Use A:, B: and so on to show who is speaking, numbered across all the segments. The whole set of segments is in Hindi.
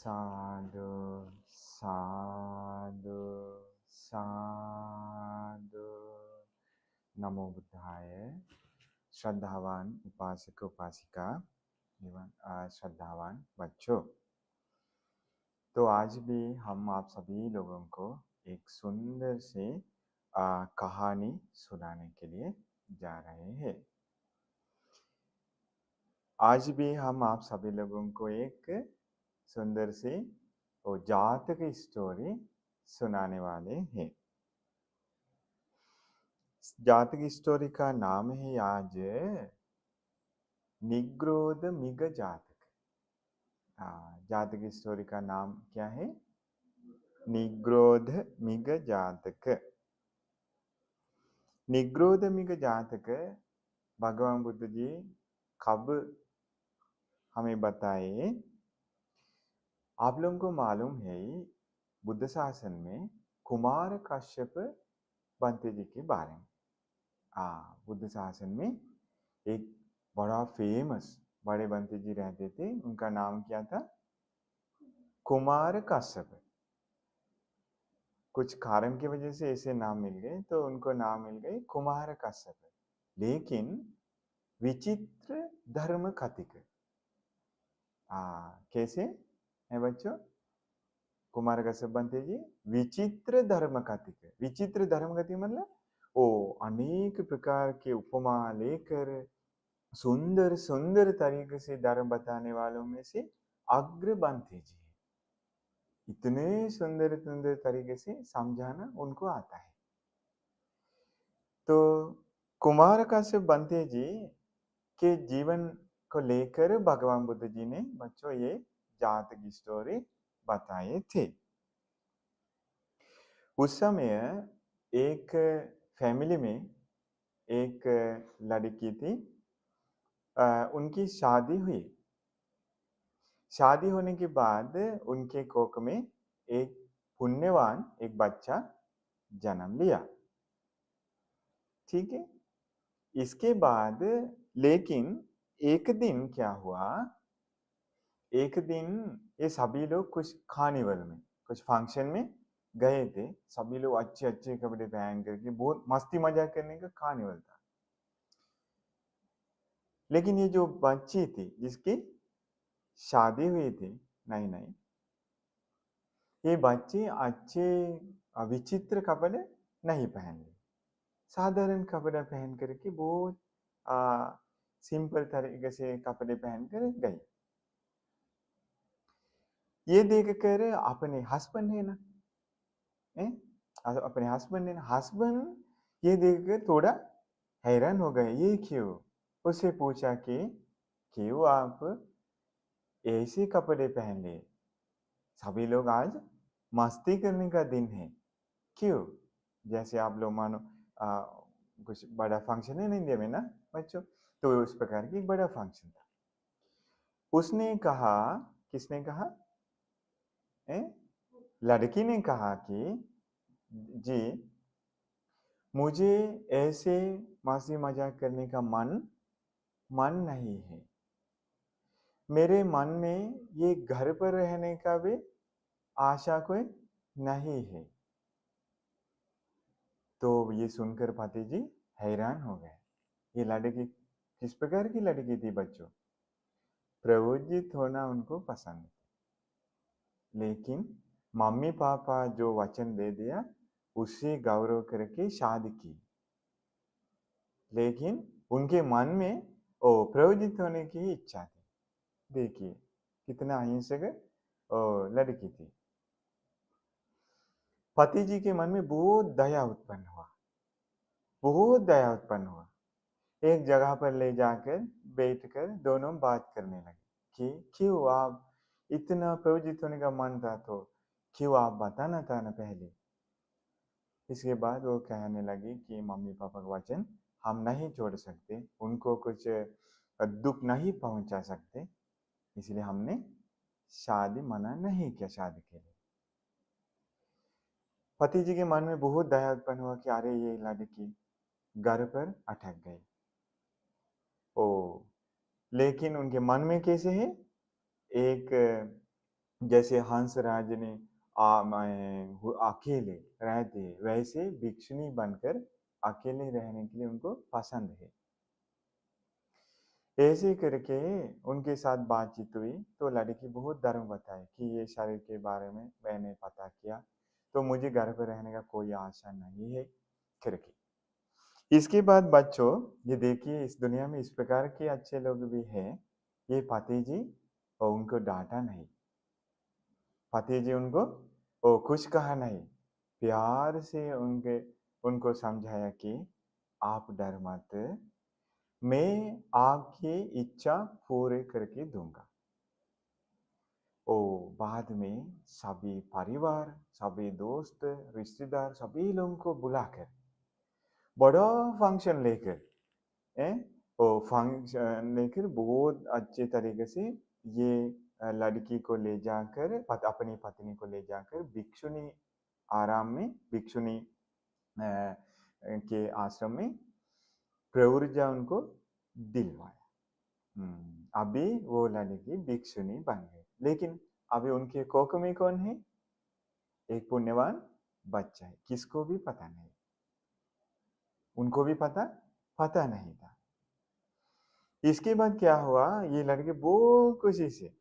A: साधु साधु साधु। नमो बुद्धाय। श्रद्धावान उपासक उपासिका एवं श्रद्धावान बच्चों, तो आज भी हम आप सभी लोगों को एक सुंदर सी कहानी सुनाने के लिए जा रहे हैं। आज भी हम आप सभी लोगों को एक सुंदर सी वो जातक स्टोरी सुनाने वाले हैं। जातक स्टोरी का नाम है आज निग्रोध मिग जातक। जातक स्टोरी का नाम क्या है? निग्रोध मिग जातक। निग्रोध मिग जातक भगवान बुद्ध जी कब हमें बताए? आप लोगों को मालूम है बुद्ध शासन में कुमार कश्यप बंते जी के बारे में। बुद्ध शासन में एक बड़ा फेमस बड़े बंते जी रहते थे। उनका नाम क्या था? कुमार कश्यप। कुछ कारण की वजह से ऐसे नाम मिल गए, तो उनको नाम मिल गए कुमार कश्यप। लेकिन विचित्र धर्म कथिक। कैसे है बच्चों? कुमार कश्यप बंते जी विचित्र धर्म कथिक। विचित्र धर्म कथिक मतलब वो अनेक प्रकार के उपमा लेकर सुंदर सुंदर तरीके से धर्म बताने वालों में से अग्र बंते जी। इतने सुंदर सुंदर तरीके से समझाना उनको आता है। तो कुमार कश्यप बंते जी के जीवन को लेकर भगवान बुद्ध जी ने बच्चों ये जातक स्टोरी बताए थे। उस समय एक फैमिली में एक लड़की थी। उनकी शादी हुई। शादी होने के बाद उनके कोख में एक पुण्यवान एक बच्चा जन्म लिया। ठीक है। इसके बाद लेकिन एक दिन क्या हुआ? एक दिन ये सभी लोग कुछ कार्निवल में कुछ फंक्शन में गए थे। सभी लोग अच्छे अच्छे कपड़े पहन करके बहुत मस्ती मजाक करने का कार्निवल था। लेकिन ये जो बच्ची थी जिसकी शादी हुई थी नहीं नहीं, ये बच्ची अच्छे विचित्र कपड़े नहीं पहन ली। साधारण कपड़ा पहन करके बहुत सिंपल तरीके से कपड़े पहन कर गई। ये देखकर अपने हस्बैंड है ना, अपने हस्बैंड ये देखकर थोड़ा हैरान हो गए। ये क्यों? उससे पूछा कि क्यों आप ऐसे कपड़े पहन लिए? सभी लोग आज मस्ती करने का दिन है, क्यों? जैसे आप लोग मानो कुछ बड़ा फंक्शन है इंडिया में ना बच्चों, तो उस प्रकार की एक बड़ा फंक्शन था। उसने कहा, किसने कहा? लड़की ने कहा कि जी मुझे ऐसे मस्ती मजाक करने का मन नहीं है। मेरे मन में ये घर पर रहने का भी आशा कोई नहीं है। तो ये सुनकर पति जी हैरान हो गए। ये लड़की किस प्रकार की लड़की थी बच्चों? प्रवोजित होना उनको पसंद था, लेकिन मम्मी पापा जो वचन दे दिया उससे गौरव करके शादी की। लेकिन उनके मन में प्रवोजित होने की इच्छा थी। देखिए कितना अहिंसक लड़की थी। पति जी के मन में बहुत दया उत्पन्न हुआ, बहुत दया उत्पन्न हुआ। एक जगह पर ले जाकर बैठकर दोनों बात करने लगे कि क्यों आप इतना प्रवोजित होने का मन था, तो क्यों आप बताना था ना पहले। इसके बाद वो कहने लगी कि मम्मी पापा का वचन हम नहीं छोड़ सकते, उनको कुछ दुख नहीं पहुंचा सकते, इसलिए हमने शादी मना नहीं किया शादी के लिए। पति जी के मन में बहुत दया उत्पन्न हुआ कि अरे ये लड़की घर पर अटक गई। लेकिन उनके मन में कैसे है? एक जैसे हंसराज ने अकेले रहते वैसे भिक्षुनी बनकर अकेले रहने के लिए उनको पसंद है। ऐसे करके उनके साथ बातचीत हुई तो लड़की बहुत धर्म बताए कि ये शरीर के बारे में मैंने पता किया, तो मुझे घर पर रहने का कोई आशा नहीं है करके। इसके बाद बच्चों ये देखिए इस दुनिया में इस प्रकार के अच्छे लोग भी हैं। ये पति जी और उनको डांटा नहीं, पति जी उनको कुछ कहा नहीं, प्यार से उनको समझाया कि आप डर मत, मैं आपकी इच्छा पूरे करके दूंगा। ओ बाद में सभी परिवार, सभी दोस्त, रिश्तेदार सभी लोगों को बुलाकर बड़ा फंक्शन लेकर फंक्शन लेकर बहुत अच्छे तरीके से ये लड़की को ले जाकर अपनी पत्नी को ले जाकर भिक्षुनी आराम में भिक्षुनी के आश्रम में प्रवृत्ति उनको दिलवाया। अभी वो लड़की भिक्षुनी बन गई, लेकिन अभी उनके कोख में कौन है? एक पुण्यवान बच्चा है। किसको भी पता नहीं, उनको भी पता नहीं था। इसके बाद क्या हुआ, ये लड़के बहुत खुशी से,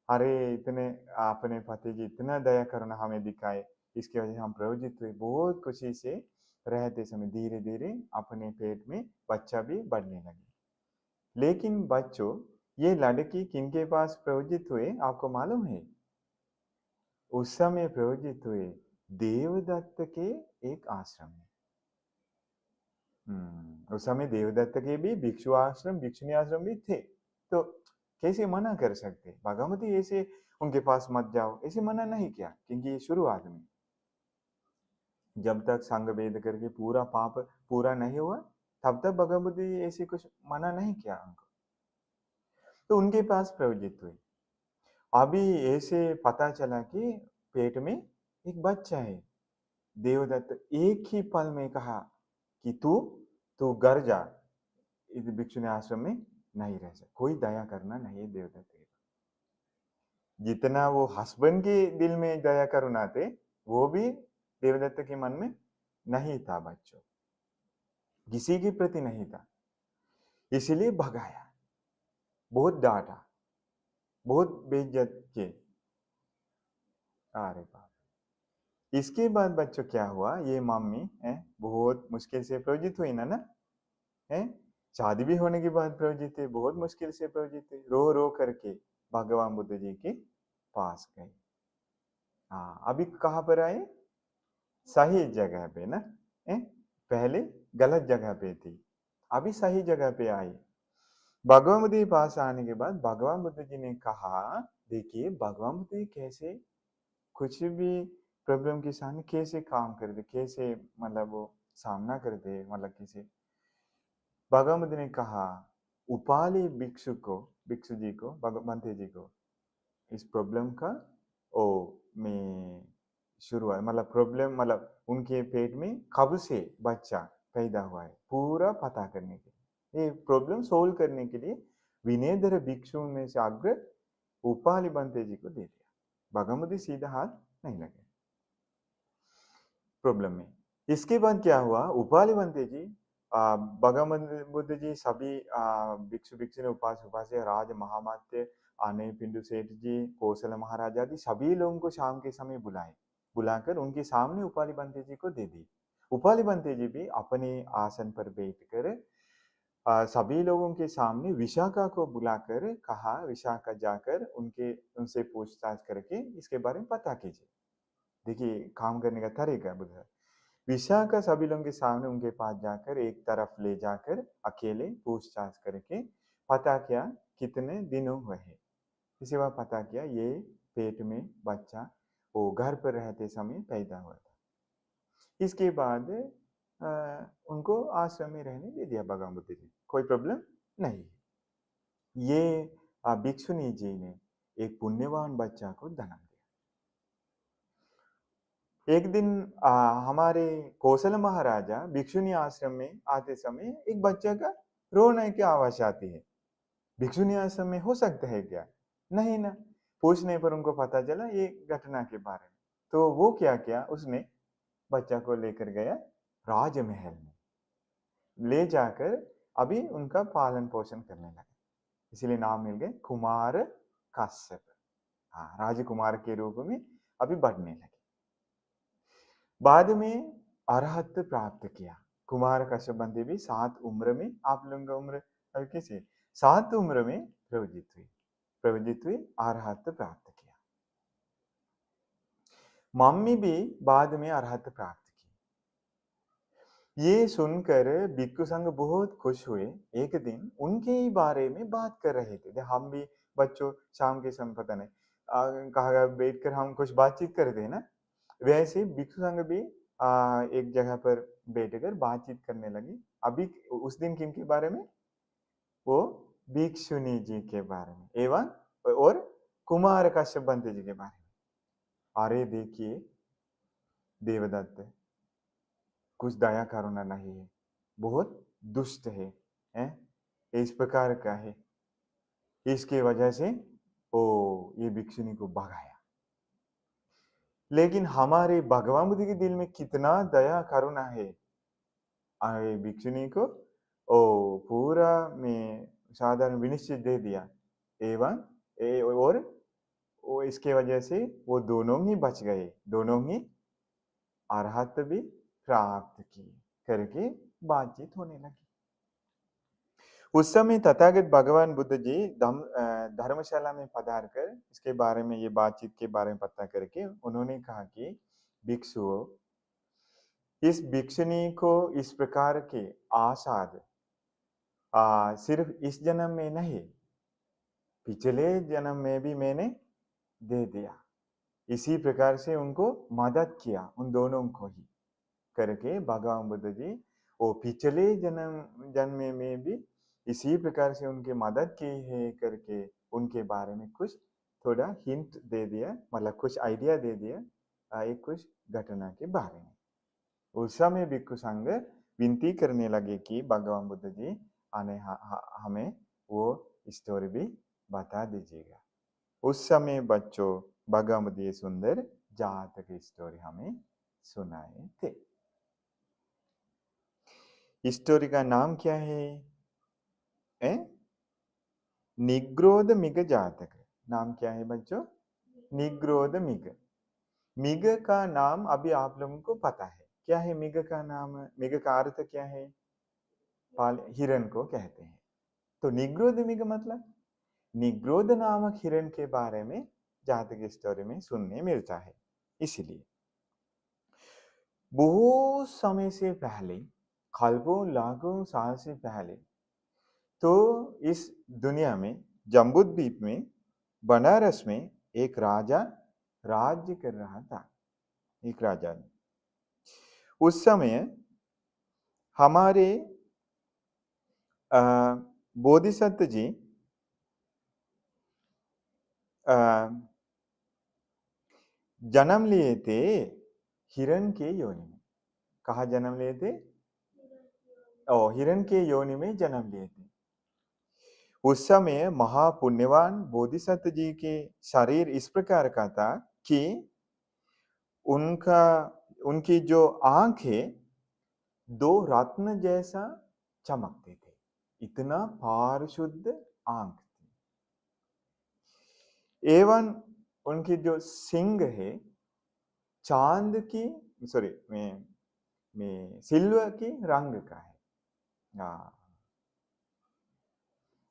A: अरे इतने अपने पति जी इतना दया करुणा हमें दिखाए, इसकी वजह से हम प्रयोजित हुए। बहुत खुशी से रहते समय धीरे धीरे अपने पेट में बच्चा भी बढ़ने लगे। लेकिन बच्चों ये लड़की किनके पास प्रयोजित हुए आपको मालूम है? उस समय प्रयोजित हुए देवदत्त के एक आश्रम में। उस समय देवदत्त के भी भिक्षु आश्रम भिक्षुनी आश्रम भी थे, तो कैसे मना कर सकते? भगवती ऐसे उनके पास मत जाओ ऐसे मना नहीं किया, क्योंकि ये शुरुआत में जब तक संग भेद करके पूरा पाप पूरा नहीं हुआ तब तक भगवती ऐसे कुछ मना नहीं किया उनको, तो उनके पास प्रयोजित हुए। अभी ऐसे पता चला कि पेट में एक बच्चा है। देवदत्त एक ही पल में कहा कि तू घर जा, इस भिक्षुनी आश्रम में नहीं रह सकता। कोई दया करना नहीं है देवदत्त के, जितना वो हस्बैंड के दिल में दया करुणा थे वो भी देवदत्त के मन में नहीं था बच्चों, किसी के प्रति नहीं था। इसलिए भगाया, बहुत डांटा, बहुत बेइज्जत किए। अरे बाप, इसके बाद बच्चों क्या हुआ, ये मम्मी बहुत मुश्किल से प्रयोजित हुई ना है, शादी भी होने के बाद प्रयोजित है, बहुत मुश्किल से प्रयोजित है, रो रो करके भगवान बुद्ध जी के पास गए। हाँ, अभी कहाँ पर आए? सही जगह पे ना, पहले गलत जगह पे थी, अभी सही जगह पे आई। भगवान बुद्ध के पास आने के बाद भगवान बुद्ध जी ने कहा, देखिए भगवान बुद्ध जी कैसे कुछ भी प्रॉब्लम के सामने कैसे काम करते, कैसे मतलब वो सामना करते, मतलब कैसे। भगवान बुद्ध ने कहा उपाली भिक्षु जी को भगवंते जी को इस प्रॉब्लम का मैं शुरुआत मतलब प्रॉब्लम मतलब उनके पेट में कब से बच्चा पैदा हुआ है पूरा पता करने के लिए, ये प्रॉब्लम सोल्व करने के लिए विनयधर भिक्षु में से अग्र उपाली बंते जी को दे दिया। भगवान बुद्ध सीधा हाथ नहीं लगे प्रॉब्लम में। इसके बाद क्या हुआ, उपाली बंते जी भगवान बुद्ध जी सभी भिक्षु भिक्षु ने उपास राज महामात्य आने पिंडु सेठ जी कौशल महाराज आदि सभी लोगों को शाम के समय बुलाकर उनके सामने उपाली बंते जी को दे दी। उपाली बंते जी भी अपने आसन पर बैठकर सभी लोगों के सामने विशाखा को बुलाकर कहा, विशाखा जाकर उनसे पूछताछ करके इसके बारे में पता कीजिए। देखिए काम करने का तरीका बुद्ध। विशाखा सभी लोगों के सामने उनके पास जाकर एक तरफ ले जाकर अकेले पूछताछ करके पता किया कितने दिनों हुए हैं। इसी बार पता किया ये पेट में बच्चा वो घर पर रहते समय पैदा हुआ था। इसके बाद उनको आश्रम में रहने दे दिया भगवान बुद्ध जी, कोई प्रॉब्लम नहीं। ये भिक्षुनी जी ने एक पुण्यवान बच्चा को जन्म दिया। एक दिन हमारे कौशल महाराजा भिक्षुनी आश्रम में आते समय एक बच्चे का रोने की आवाज आती है। भिक्षुनी आश्रम में हो सकता है क्या? नहीं ना, पूछने पर उनको पता चला ये घटना के बारे में। तो वो क्या किया, उसने बच्चा को लेकर गया राजमहल में, ले जाकर अभी उनका पालन पोषण करने लगे, इसीलिए नाम मिल गए कुमार कश्यप। हाँ, राजकुमार के रूप में अभी बढ़ने लगे। बाद में अरहत प्राप्त किया। कुमार कश्यप बनते भी 7 उम्र में, आप लोगों का उम्र अभी कैसे, 7 उम्र में प्रवजित हुई, अरहत प्राप्त किया। मम्मी भी बाद में अरहत प्राप्त की। ये सुनकर भिक्षु संघ बहुत खुश हुए। एक दिन उनके ही बारे में बात कर रहे थे। हम भी बच्चों शाम के समय पता नहीं कहा बैठकर हम कुछ बातचीत करते हैं ना, वैसे भिक्षु संघ भी एक जगह पर बैठकर बातचीत करने लगी। अभी उस दिन किन के बारे में, वो भिक्षुनी जी के बारे में एवं और कुमार कश्यप बनते जी के बारे में। अरे देखिए देवदत्त कुछ दया करुणा नहीं है, बहुत दुष्ट है? इस प्रकार का है। इसके वजह से ओ ये भिक्षुनी को भगाया। लेकिन हमारे भगवान बुद्ध के दिल में कितना दया करुणा है, भिक्षुनी को ओ पूरा में साधारण विनिश्चित दे दिया एवं और वो इसके वजह से वो दोनों ही बच गए, दोनों ही अरहत भी प्राप्त की करके बातचीत होने लगी। उस समय तथागत भगवान बुद्ध जी धर्मशाला में पधार कर इसके बारे में, ये बातचीत के बारे में पता करके उन्होंने कहा कि भिक्षुओं, इस भिक्षुनी को इस प्रकार के आसाद सिर्फ इस जन्म में नहीं, पिछले जन्म में भी मैंने दे दिया। इसी प्रकार से उनको मदद किया, उन दोनों को ही करके भगवान बुद्ध जी वो पिछले जन्म में भी इसी प्रकार से उनकी मदद की है करके उनके बारे में कुछ थोड़ा हिंट दे दिया, मतलब कुछ आइडिया दे दिया एक कुछ घटना के बारे में। उस समय भिक्षु संघ विनती करने लगे कि भगवान बुद्ध जी हमें वो स्टोरी भी बता दीजिएगा। उस समय बच्चों भगवान बुद्ध ये सुंदर जातक की स्टोरी हमें सुनाए थे। स्टोरी का नाम क्या है? निग्रोध मिग जातक। नाम क्या है बच्चों? निग्रोध मिग। मिग का नाम अभी आप लोगों को पता है, क्या है मिग का नाम? मिग का अर्थ क्या है? हिरण को कहते हैं। तो निग्रोध मिग मतलब निग्रोध नामक हिरण के बारे में जातक स्टोरी में सुनने मिलता है। इसलिए बहुत समय से पहले, खरबों लाखों साल से पहले, तो इस दुनिया में जम्बूद्वीप में बनारस में एक राजा राज्य कर रहा था। एक राजा ने उस समय हमारे बोधिसत्व जी जन्म लिए थे हिरण के योनि में। कहा जन्म लिए थे? हिरण के योनि में जन्म लिए थे। उस समय महापुण्यवान बोधिसत्व जी के शरीर इस प्रकार का था कि उनकी जो आंख है 2 रत्न जैसा चमकते थे, इतना पारिशुद्ध आंख थी। एवं उनकी जो सिंग है चांद की, सॉरी में सिल्वर की रंग का है।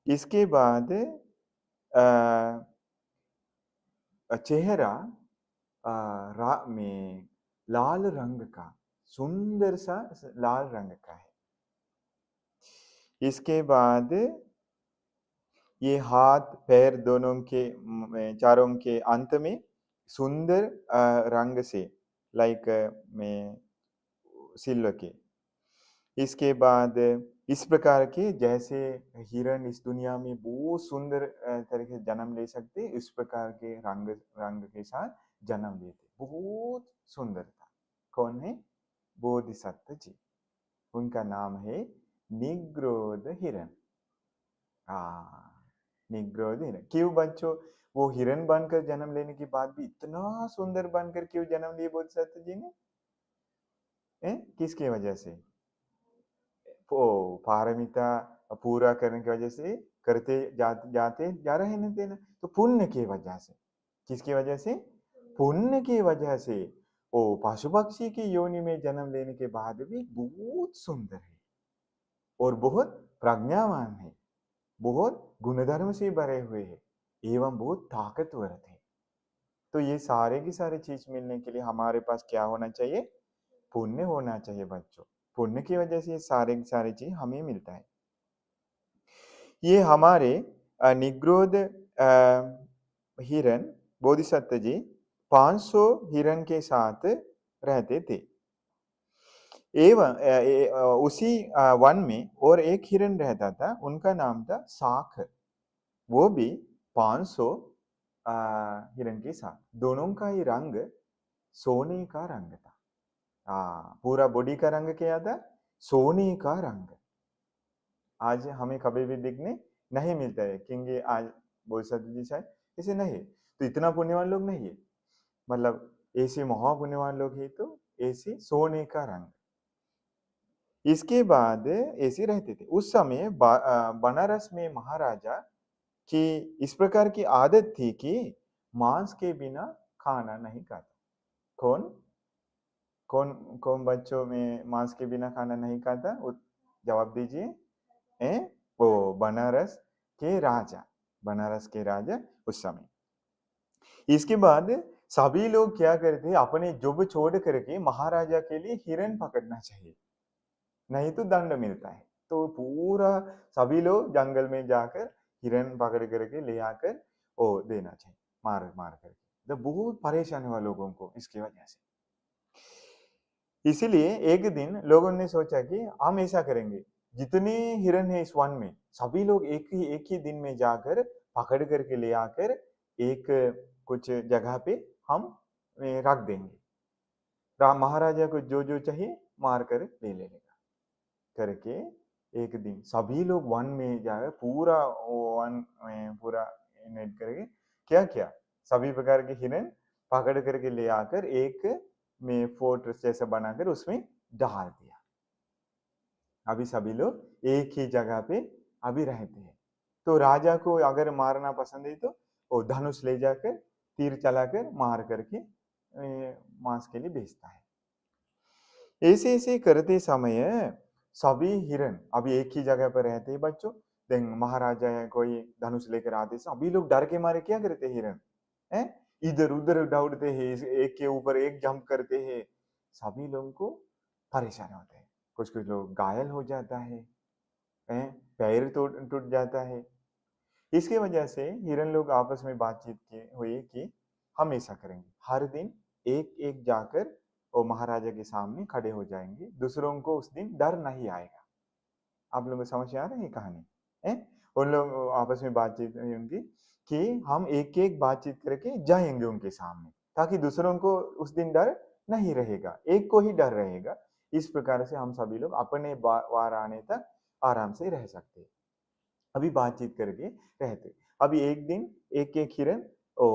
A: इसके बाद चेहरा में लाल रंग का, सुंदर सा लाल रंग का है। इसके बाद ये हाथ पैर दोनों के चारों के अंत में सुंदर रंग से लाइक में सिल्वर के। इसके बाद इस प्रकार के जैसे हिरण इस दुनिया में बहुत सुंदर तरीके से जन्म ले सकते, इस प्रकार के रंग के साथ जन्म लेते, बहुत सुंदर था। कौन है? बोधिसत्व जी। उनका नाम है निग्रोध हिरण। निग्रोध हिरण। क्यों बच्चों? वो हिरण बनकर जन्म लेने के बाद भी इतना सुंदर बनकर क्यों जन्म लिए बोधिसत्व जी ने? किसकी वजह से? वो पारमिता पूरा करने की वजह से करते जाते जा रहे हैं ना, तो पुण्य की वजह से। किसकी वजह से? पुण्य की वजह से। वो पशु पक्षी की योनि में जन्म लेने के बाद भी बहुत सुंदर है और बहुत प्रज्ञावान है, बहुत गुणधर्म से भरे हुए है एवं बहुत ताकतवर थे। तो ये सारे की सारी चीज मिलने के लिए हमारे पास क्या होना चाहिए? पुण्य होना चाहिए बच्चों। पुण्य की वजह से ये सारे की सारी चीज हमें मिलता है। ये हमारे निग्रोध हिरण बोधिसत्व जी 500 हिरण के साथ रहते थे। एवं उसी वन में और एक हिरण रहता था, उनका नाम था साख। वो भी 500 हिरण के साथ। दोनों का ही रंग सोने का रंग था। पूरा बॉडी का रंग क्या था? सोने का रंग। आज हमें कभी भी दिखने नहीं मिलता है, क्योंकि आज बोधिसत्व जी शायद ऐसे नहीं है, तो इतना पुण्यवान लोग नहीं है। मतलब ऐसे महापुण्यवान लोग है तो ऐसे सोने का रंग। इसके बाद ऐसे रहते थे। उस समय बनारस में महाराजा की इस प्रकार की आदत थी कि मांस के बिना खाना नहीं खाता। कौन कौन कौन बच्चों में मांस के बिना खाना नहीं खाता? जवाब दीजिए। वो बनारस के राजा, बनारस के राजा उस समय। इसके बाद सभी लोग क्या करते? अपने जॉब छोड़ करके महाराजा के लिए हिरण पकड़ना चाहिए, नहीं तो दंड मिलता है। तो पूरा सभी लोग जंगल में जाकर हिरण पकड़ करके ले आकर वो देना चाहिए, मार मार करके। तो बहुत परेशान हुआ लोगों को इसकी वजह से। इसीलिए एक दिन लोगों ने सोचा कि हम ऐसा करेंगे, जितने हिरण है इस वन में सभी लोग एक ही दिन में जाकर पकड़ करके ले आकर एक कुछ जगह पे हम रख देंगे। महाराजा को जो जो चाहिए मार कर ले लेगा करके। एक दिन सभी लोग वन में जाकर पूरा वन में पूरा नेट करके क्या किया, सभी प्रकार के हिरण पकड़ करके ले आकर एक में फोर्ट्रेस जैसा बनाकर उसमें डाल दिया। अभी सभी लोग एक ही जगह पे अभी रहते हैं। तो राजा को अगर मारना पसंद है तो वो धनुष ले जाकर तीर चलाकर मार करके मांस के लिए भेजता है। ऐसे ऐसे करते समय सभी हिरण अभी एक ही जगह पर रहते हैं बच्चों। देन महाराजा या कोई धनुष लेकर आते, सभी लोग डर के मारे क्या करते? हिरण हैं इधर उधर दौड़ते हैं, एक के ऊपर एक जंप करते हैं। सभी लोगों को परेशान होते हैं, कुछ कुछ लोग घायल हो जाता है, पैर टूट जाता है। इसके वजह से हिरण लोग आपस में बातचीत की हुई कि हम ऐसा करेंगे, हर दिन एक एक जाकर वो महाराजा के सामने खड़े हो जाएंगे, दूसरों को उस दिन डर नहीं आएगा। आप लोगों को समझ आ रही है कहानी? है उन लोग आपस में बातचीत हुई उनकी कि हम एक एक बातचीत करके जाएंगे उनके सामने, ताकि दूसरों को उस दिन डर नहीं रहेगा, एक को ही डर रहेगा। इस प्रकार से हम सभी लोग अपने वार आने तक आराम से रह सकते। अभी बातचीत करके रहते। अभी एक दिन एक एक हिरण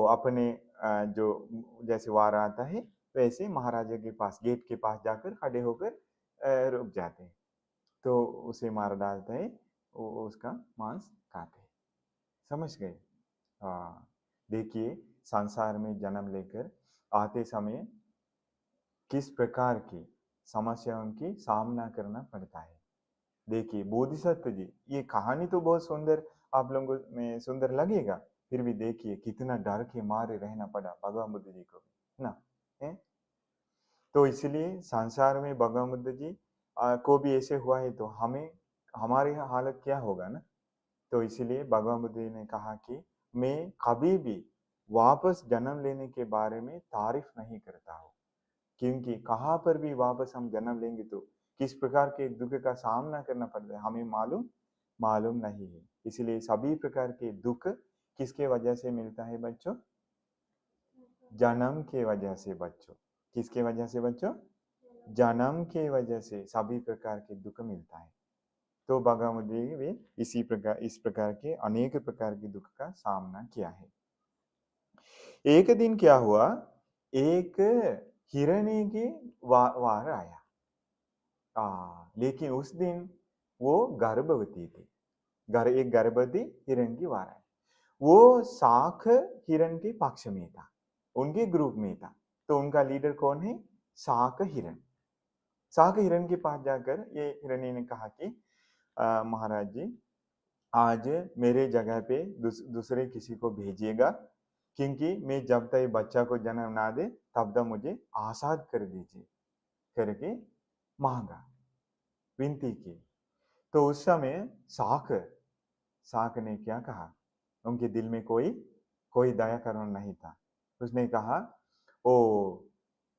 A: अपने जो जैसे वार आता है वैसे महाराजा के पास गेट के पास जाकर खड़े होकर रुक जाते हैं। तो उसे मार डालते हैं, वो उसका मांस खाते हैं। समझ गए? हाँ। देखिए संसार में जन्म लेकर आते समय किस प्रकार की समस्याओं की सामना करना पड़ता है। देखिए बोधिसत्व जी, ये कहानी तो बहुत सुंदर आप लोगों में सुंदर लगेगा, फिर भी देखिए कितना डर के मारे रहना पड़ा भगवान बुद्ध जी को ना। है तो इसलिए संसार में भगवान बुद्ध जी को भी ऐसे हुआ है तो हमें हमारी हालत क्या होगा ना। तो इसलिए भगवान बुद्ध जी ने कहा कि मैं कभी भी वापस जन्म लेने के बारे में तारीफ नहीं करता हूँ, क्योंकि कहाँ पर भी वापस हम जन्म लेंगे तो किस प्रकार के दुख का सामना करना पड़ता है हमें मालूम मालूम नहीं है। इसलिए सभी प्रकार के दुख किसके वजह से मिलता है बच्चों? जन्म के वजह से बच्चों। किसके वजह से बच्चों? जन्म के वजह से सभी प्रकार के दुख मिलता है। तो भगवान जी भी इस प्रकार के अनेक प्रकार के दुख का सामना किया है। एक दिन क्या हुआ, एक हिरणी की वार आया। लेकिन उस दिन वो गर्भवती थी। एक गर्भवती हिरण की वार आई। वो शाख हिरण के पक्ष में था, उनके ग्रुप में था। तो उनका लीडर कौन है? शाख हिरण। शाख हिरण के पास जाकर ये हिरणी ने कहा कि महाराज जी, आज मेरे जगह पे दूसरे किसी को भेजिएगा, क्योंकि मैं जब तक बच्चा को जन्म ना दे तब तक मुझे आजाद कर दीजिए करके मांगा, विनती की। तो उस समय शाख शाख ने क्या कहा? उनके दिल में कोई कोई दया करुणा नहीं था। उसने कहा, ओ,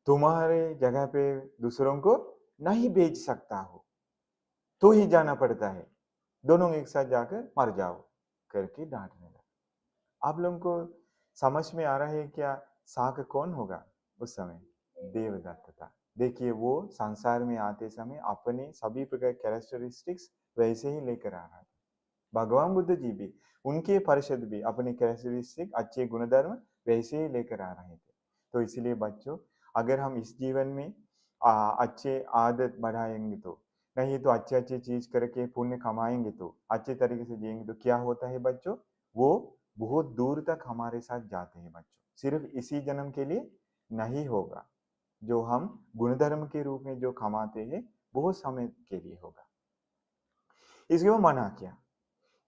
A: तुम्हारे जगह पे दूसरों को नहीं भेज सकता हो, तो ही जाना पड़ता है, दोनों एक साथ जाकर मर जाओ करके डांटने लगा। आप लोगों को समझ में आ रहा है क्या शाक कौन होगा? उस समय देवदत्त था। देखिए, वो संसार में आते समय अपने सभी प्रकार कैरेक्टरिस्टिक्स वैसे ही लेकर आ रहा था। भगवान बुद्ध जी भी, उनके परिषद भी अपने कैरेक्टरिस्टिक अच्छे गुणधर्म वैसे ही लेकर आ रहे थे। तो इसलिए बच्चों, अगर हम इस जीवन में अच्छे आदत बढ़ाएंगे, तो नहीं तो अच्छे अच्छे चीज करके पुण्य कमाएंगे, तो अच्छे तरीके से जिएंगे, तो क्या होता है बच्चों? वो बहुत दूर तक हमारे साथ जाते हैं बच्चों। सिर्फ इसी जन्म के लिए नहीं होगा, जो हम गुणधर्म के रूप में जो कमाते हैं बहुत समय के लिए होगा। इसके वो मना किया।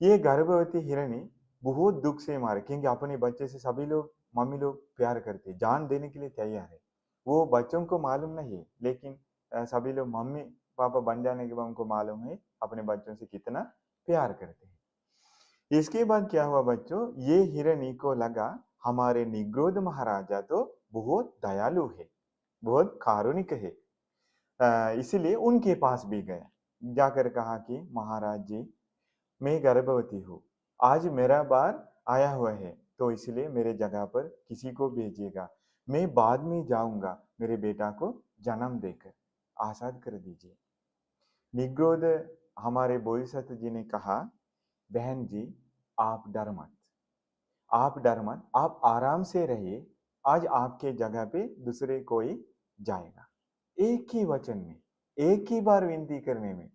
A: ये गर्भवती हिरणी बहुत दुख से मारे, क्योंकि अपने बच्चे से सभी लोग, मम्मी लोग प्यार करते, जान देने के लिए तैयार है। वो बच्चों को मालूम नहीं है, लेकिन सभी लोग मम्मी पापा बन जाने के बाद उनको मालूम है अपने बच्चों से कितना प्यार करते हैं। इसके बाद क्या हुआ बच्चों? ये हिरणी को लगा हमारे निग्रोध महाराजा तो बहुत दयालु है, बहुत कारुणिक है। इसीलिए उनके पास भी गया, जाकर कहा कि महाराज जी, मैं गर्भवती हूँ, आज मेरा बार आया हुआ है, तो इसलिए मेरे जगह पर किसी को भेजिएगा, मैं बाद में जाऊंगा, मेरे बेटा को जन्म देकर आजाद कर दीजिए। निग्रोध हमारे बोधिसत्व जी ने कहा, बहन जी, आप डर मत, आप डर मत, आप आराम से रहिए, आज आपके जगह पे दूसरे कोई जाएगा। एक ही वचन में, एक ही बार विनती करने में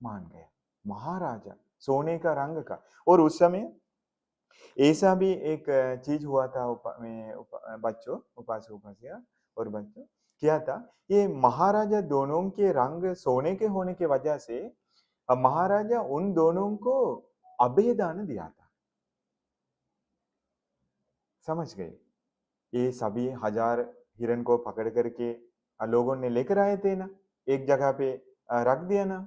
A: मान गया महाराजा, सोने का रंग का। और उस समय ऐसा भी एक चीज हुआ था बच्चों, उपासक उपासिका और बच्चों, क्या था? ये महाराजा दोनों के रंग सोने के होने की वजह से अब महाराजा उन दोनों को अभय दान दिया था। समझ गए? ये सभी 1000 हिरण को पकड़ करके लोगों ने लेकर आए थे ना, एक जगह पे रख दिया ना।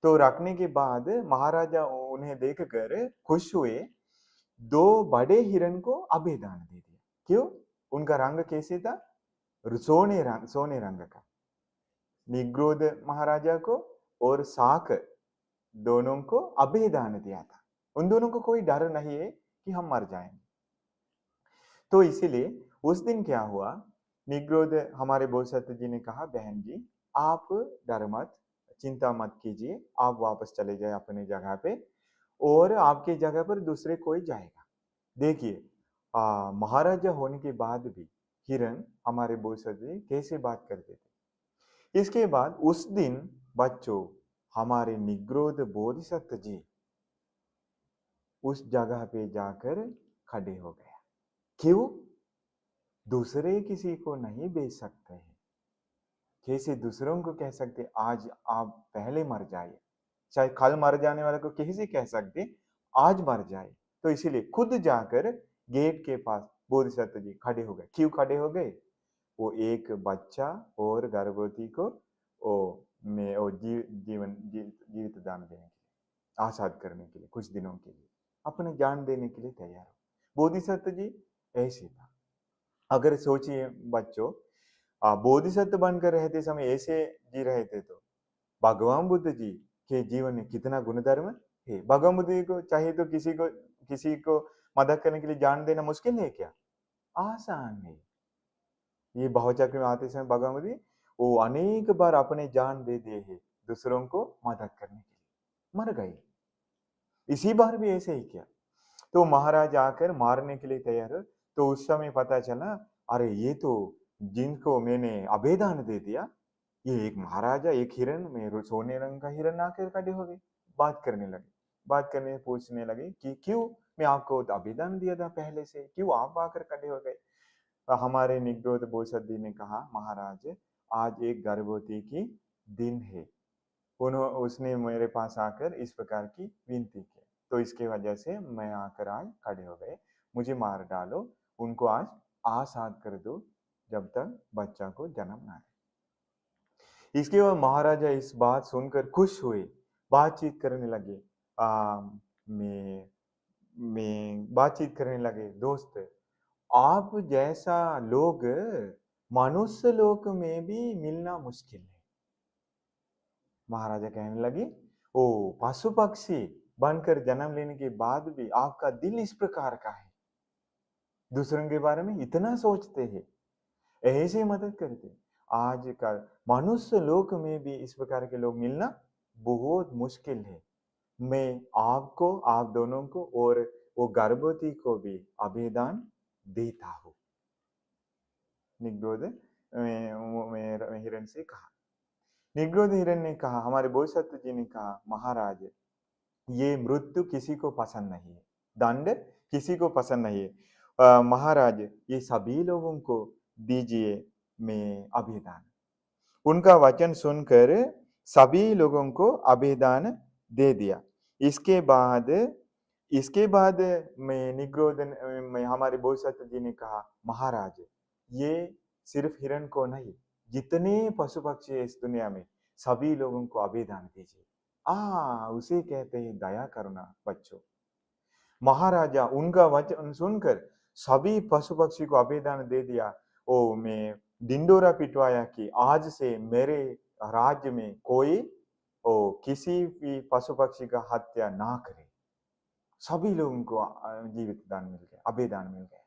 A: तो रखने के बाद महाराजा उन्हें देखकर खुश हुए, 2 बड़े हिरण को अभय दान दे दिया। क्यों? उनका रंग कैसे था? सोने रंग का। निग्रोध महाराजा को और शाक दोनों को अभय दान दिया था। उन दोनों को कोई डर नहीं है कि हम मर जाएंगे। तो इसीलिए उस दिन क्या हुआ, निग्रोध हमारे बोधिसत्व जी ने कहा, बहन जी, आप डर मत, चिंता मत कीजिए, आप वापस चले जाए अपने जगह पे, और आपके जगह पर दूसरे कोई जाएगा। देखिए, महाराजा होने के बाद भी हिरण हमारे बोधिसत्व जी कैसे बात करते थे। इसके बाद उस दिन बच्चों, हमारे निग्रोध बोधिसत्व जी उस जगह पे जाकर खड़े हो गया। क्यों? दूसरे किसी को नहीं बेच सकते हैं, कैसे दूसरों को कह सकते आज आप पहले मर जाए? शायद कल मर जाने वाले को कैसे कह सकते आज मर जाए? तो इसीलिए खुद जाकर गेट के पास बोधिसत्व जी खड़े हो गए। क्यों खड़े हो गए? वो एक बच्चा और गर्भवती को जीवित दान देने के लिए, आजाद करने के लिए, कुछ दिनों के लिए अपने जान देने के लिए तैयार हो। बोधिसत्व जी ऐसे था। अगर सोचिए बच्चों, बोधिसत्व बनकर रहते समय ऐसे जी रहे थे, तो भगवान बुद्ध जी के जीवन में कितना गुणधर्म है। भगवान बुद्ध जी को चाहिए तो किसी को मदद करने के लिए जान देना मुश्किल है क्या? आसान है। ये बहुचक्र में आते समय भगवान बुद्ध जी वो अनेक बार अपने जान दे दिए है दूसरों को मदद करने के लिए, मर गए। इसी बार भी ऐसे ही किया। तो महाराज आकर मारने के लिए तैयार हो, तो उस समय पता चला, अरे ये तो जिनको मैंने अभेदान दे दिया, ये एक महाराजा, एक हिरन में सोने रंग का हिरन आकर खड़े हो गए, बात करने लगे। बात करने पूछने लगे कि क्यों, मैं आपको तो अभिदान दिया था पहले से, क्यों आप आकर खड़े हो गए? हमारे निग्रोध बोसद्दी ने कहा, महाराज आज एक गर्भवती की दिन है, उसने मेरे पास आकर इस प्रकार की विनती की, तो इसके वजह से मैं आकर आज खड़े हो गए, मुझे मार डालो, उनको आज आजाद कर दो जब तक बच्चा को जन्म ना आए। इसके बाद महाराजा इस बात सुनकर खुश हुए, बातचीत करने लगे। मैं बातचीत करने लगे, दोस्त आप जैसा लोग मनुष्य लोक में भी मिलना मुश्किल है। महाराजा कहने लगे, ओ पशु पक्षी बनकर जन्म लेने के बाद भी आपका दिल इस प्रकार का है, दूसरों के बारे में इतना सोचते हैं, ऐसे मदद करते। आज का मनुष्य लोक में भी इस प्रकार के लोग मिलना बहुत मुश्किल है। मैं आपको, आप दोनों को और वो गर्भवती को भी अभेदान देता हूँ। निग्रोध हिरण से कहा। निग्रोध हिरण ने कहा, हमारे बोधिसत्व जी ने कहा, महाराज ये मृत्यु किसी को पसंद नहीं है, दंड किसी को पसंद नहीं है। महाराज ये सभी लोगों को दीजिए मैं अभिदान। उनका वचन सुनकर सभी लोगों को अभिदान दे दिया। इसके बाद मैं निग्रोध में हमारे बोधिसत्व जी ने कहा, महाराज ये सिर्फ हिरण को नहीं, जितने पशु पक्षी है इस दुनिया में सभी लोगों को अभिदान दीजिए। उसे कहते हैं दया करना बच्चों। महाराजा उनका वचन सुनकर सभी पशु पक्षी को अभेदान दे दिया। ओ मैं डिंडोरा पिटवाया कि आज से मेरे राज्य में कोई किसी भी पशु पक्षी का हत्या ना करे। सभी लोगों को जीवित दान मिल गया, अभेदान मिल गया।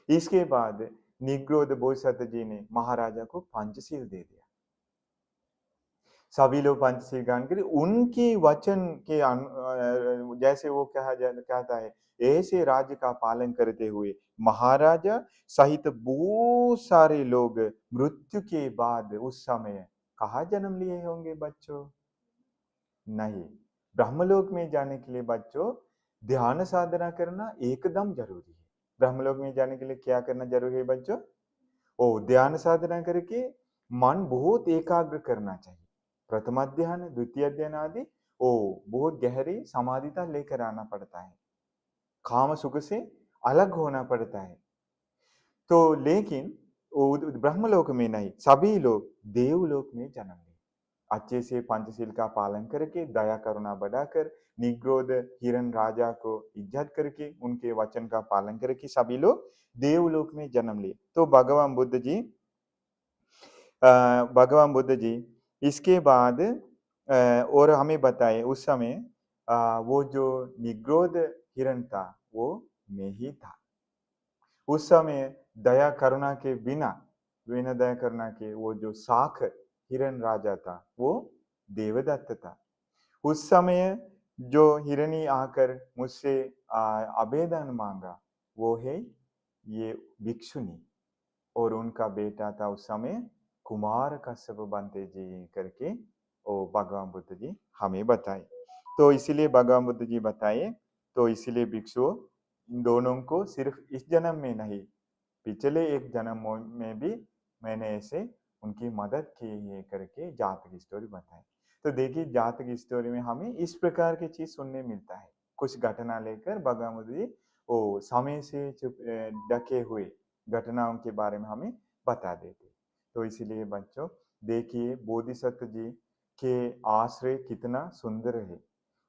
A: इसके बाद निग्रोध बोधिसत्व जी ने महाराजा को पंचशील दे दिया। सभी लोग पंचशील ग्रहण करें, उनके वचन के जैसे वो कहता है, ऐसे राज्य का पालन करते हुए महाराजा सहित बहुत सारे लोग मृत्यु के बाद उस समय कहाँ जन्म लिए होंगे बच्चों? नहीं, ब्रह्मलोक में जाने के लिए बच्चों ध्यान साधना करना एकदम जरूरी है। ब्रह्मलोक में जाने के लिए क्या करना जरूरी है बच्चों? ध्यान साधना करके मन बहुत एकाग्र करना चाहिए। प्रथम ध्यान, द्वितीय ध्यान आदि बहुत गहरी समाधिता लेकर आना पड़ता है, काम सुख से अलग होना पड़ता है। तो लेकिन ब्रह्मलोक में नहीं, सभी लोग देवलोक में जन्म ले, अच्छे से पंचशील का पालन करके, दया करुणा बढ़ाकर, निग्रोध हिरण राजा को इज्जत करके, उनके वचन का पालन करके सभी लोग देवलोक में जन्म लिए। तो भगवान बुद्ध जी इसके बाद और हमें बताए, उस समय वो जो निग्रोध हिरण था वो मैं ही था। उस समय दया करुणा के बिना दया करुणा के वो जो शाख हिरण राजा था वो देवदत्त था। उस समय जो हिरणी आकर मुझसे अभेदान मांगा वो है ये भिक्षुनी, और उनका बेटा था उस समय कुमार कश्यप बनते जी करके भगवान बुद्ध जी हमें बताए। तो इसीलिए भगवान बुद्ध जी बताए, तो इसीलिए भिक्षुओं इन दोनों को सिर्फ इस जन्म में नहीं, पिछले एक जन्म में भी मैंने ऐसे उनकी मदद की है करके जातक की स्टोरी बताई। तो देखिए जातक की स्टोरी में हमें इस प्रकार की चीज सुनने मिलता है। कुछ घटना लेकर भगवान बुद्ध जी समय से चुप ढके हुए घटनाओं के बारे में हमें बता देते। तो इसीलिए बच्चों देखिए बोधिसत्व जी के आश्रय कितना सुंदर है,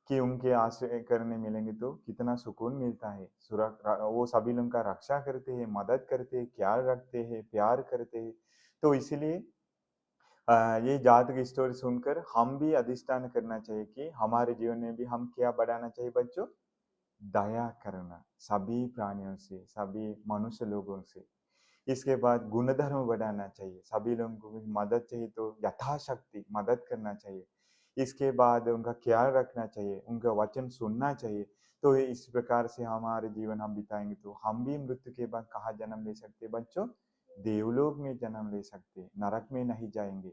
A: कि उनके आश्रय करने मिलेंगे तो कितना सुकून मिलता है। वो सभी लोगों का रक्षा करते हैं, मदद करते हैं, ख्याल रखते हैं, प्यार करते हैं। तो इसीलिए ये जात की स्टोरी सुनकर हम भी अधिष्ठान करना चाहिए कि हमारे जीवन में भी हम क्या बढ़ाना चाहिए बच्चों? दया करना सभी प्राणियों से, सभी मनुष्य लोगों से। इसके बाद गुणधर्म बढ़ाना चाहिए, सभी लोगों को भी मदद चाहिए तो यथाशक्ति मदद करना चाहिए। इसके बाद उनका ख्याल रखना चाहिए, उनका वचन सुनना चाहिए। तो इस प्रकार से हमारे जीवन हम बिताएंगे तो हम भी मृत्यु के बाद कहाँ जन्म ले सकते हैं बच्चों? देवलोक में जन्म ले सकते हैं, नरक में नहीं जाएंगे।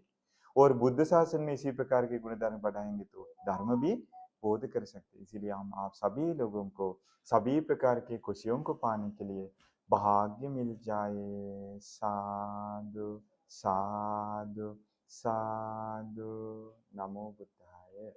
A: और बुद्ध शासन में इसी प्रकार के गुण धर्म बढ़ाएंगे तो धर्म भी बोध कर सकते हैं। इसीलिए हम आप सभी लोगों को सभी प्रकार की खुशियों को पाने के लिए भाग्य मिल जाए। साधु साधु साधु। नमो बुद्धाय।